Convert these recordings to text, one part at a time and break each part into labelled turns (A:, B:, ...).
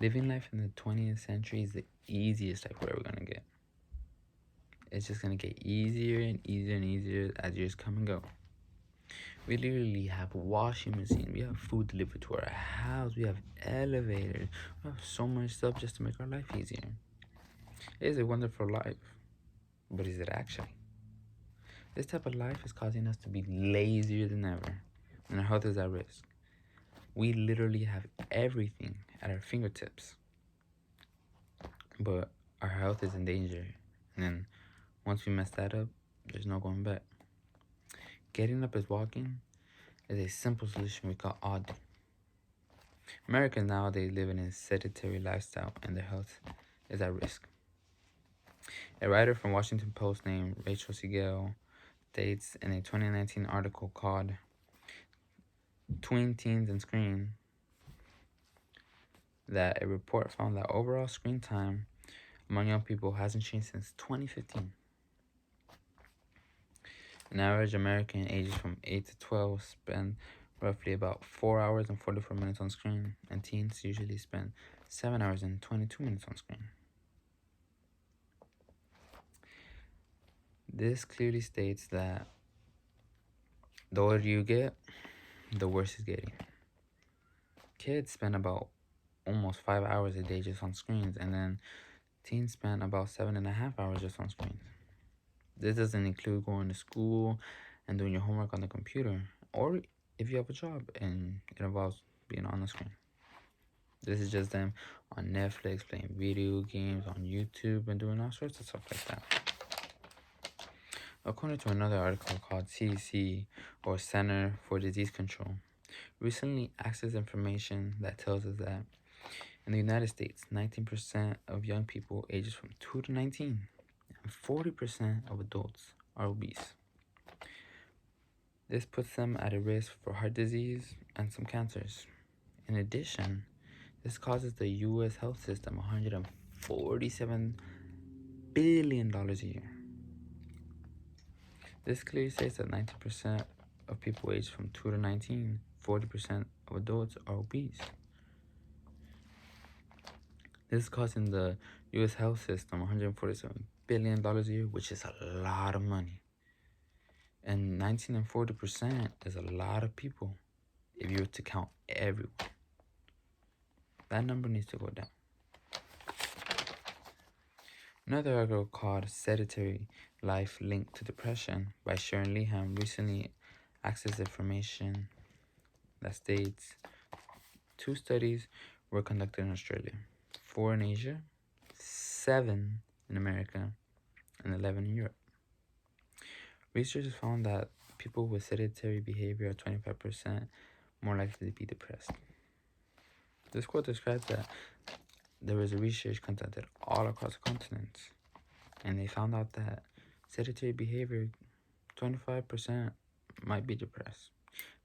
A: Living life in the 20th century is the easiest life we're ever gonna get. It's just gonna get easier and easier and easier as years come and go. We literally have washing machine, we have food delivered to our house, we have elevators, we have so much stuff just to make our life easier. It is a wonderful life, but is it actually? This type of life is causing us to be lazier than ever, and our health is at risk. We literally have everything at our fingertips, but our health is in danger. And then once we mess that up, there's no going back. Getting up as walking is a simple solution we call odd. Americans nowadays live in a sedentary lifestyle and their health is at risk. A writer from Washington Post named Rachel Siegel states in a 2019 article called Tween Teens and Screen that a report found that overall screen time among young people hasn't changed since 2015. An average American ages from 8 to 12 spend roughly about 4 hours and 44 minutes on screen, and teens usually spend 7 hours and 22 minutes on screen. This clearly states that the older you get, the worse it's getting. Kids spend about almost 5 hours a day just on screens, and then teens spend about 7.5 hours just on screens. This doesn't include going to school and doing your homework on the computer, or if you have a job and it involves being on the screen. This is just them on Netflix, playing video games, on YouTube, and doing all sorts of stuff like that. According to another article called CDC, or Center for Disease Control, recently accessed information that tells us that in the United States, 19% of young people ages from 2 to 19 and 40% of adults are obese. This puts them at a risk for heart disease and some cancers. In addition, this causes the U.S. health system $147 billion a year. This clearly states that 90% of people aged from 2 to 19, 40% of adults are obese. This is costing the U.S. health system $147 billion a year, which is a lot of money. And 19 and 40% is a lot of people if you were to count everyone. That number needs to go down. Another article called Sedentary Life Linked to Depression by Sharon Leham recently accessed information that states 2 studies were conducted in Australia, 4 in Asia, 7 in America, and 11 in Europe. Researchers found that people with sedentary behavior are 25% more likely to be depressed. This quote describes that there was a research conducted all across the continents, and they found out that sedentary behavior, 25% might be depressed.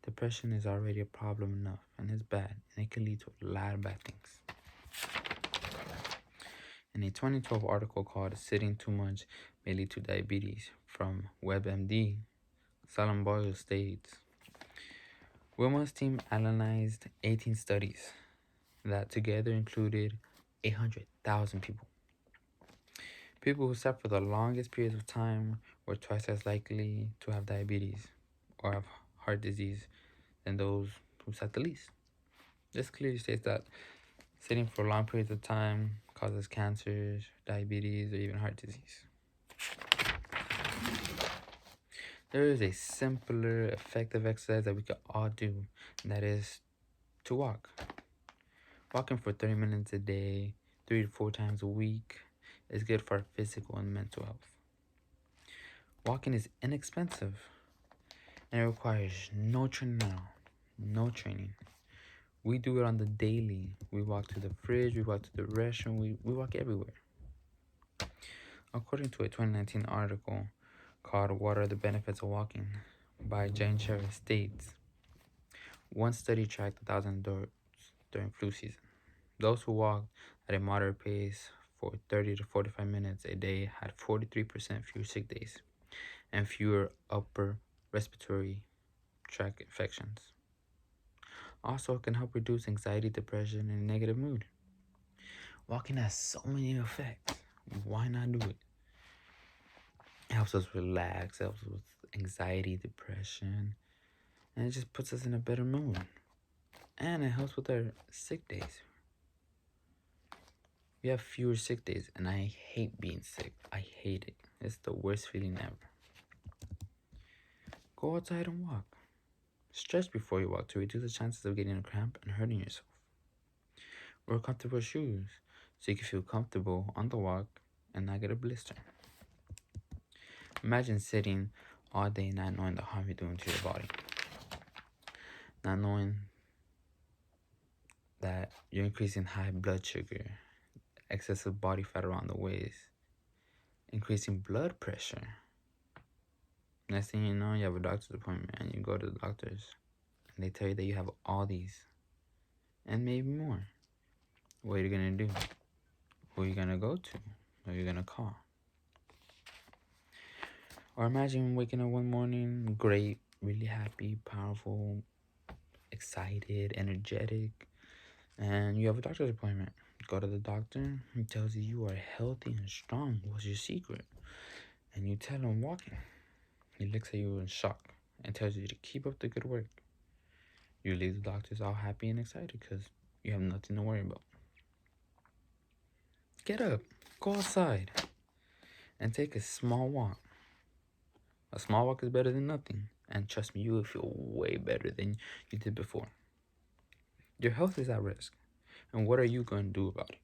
A: Depression is already a problem enough, and it's bad, and it can lead to a lot of bad things. In a 2012 article called Sitting Too Much May Lead to Diabetes from WebMD, Salam Boyle states, Wilma's team analyzed 18 studies that together included 800,000 people. People who sat for the longest periods of time were twice as likely to have diabetes or have heart disease than those who sat the least. This clearly states that sitting for long periods of time causes cancers, diabetes, or even heart disease. There is a simpler, effective exercise that we can all do, and that is to walk. Walking for 30 minutes a day, 3 to 4 times a week, is good for our physical and mental health. Walking is inexpensive, and it requires no training at all. No training. We do it on the daily. We walk to the fridge, we walk to the restroom, we walk everywhere. According to a 2019 article called What Are the Benefits of Walking by Jane Cherry states, one study tracked 1,000 adults during flu season. Those who walked at a moderate pace for 30 to 45 minutes a day had 43% fewer sick days and fewer upper respiratory tract infections. Also, it can help reduce anxiety, depression, and negative mood. Walking has so many effects. Why not do it? It helps us relax, helps with anxiety, depression, and it just puts us in a better mood. And it helps with our sick days. We have fewer sick days, and I hate being sick. I hate it. It's the worst feeling ever. Go outside and walk. Stretch before you walk to reduce the chances of getting a cramp and hurting yourself. Wear comfortable shoes so you can feel comfortable on the walk and not get a blister. Imagine sitting all day not knowing the harm you're doing to your body. Not knowing that you're increasing high blood sugar, excessive body fat around the waist, increasing blood pressure. Next thing you know, you have a doctor's appointment and you go to the doctors and they tell you that you have all these and maybe more. What are you gonna do? Who are you gonna go to? Who are you gonna call? Or imagine waking up one morning, great, really happy, powerful, excited, energetic, and you have a doctor's appointment. Go to the doctor, he tells you you are healthy and strong. What's your secret? And you tell him walking. He looks at you in shock and tells you to keep up the good work. You leave the doctors all happy and excited because you have nothing to worry about. Get up, go outside, and take a small walk. A small walk is better than nothing. And trust me, you will feel way better than you did before. Your health is at risk. And what are you going to do about it?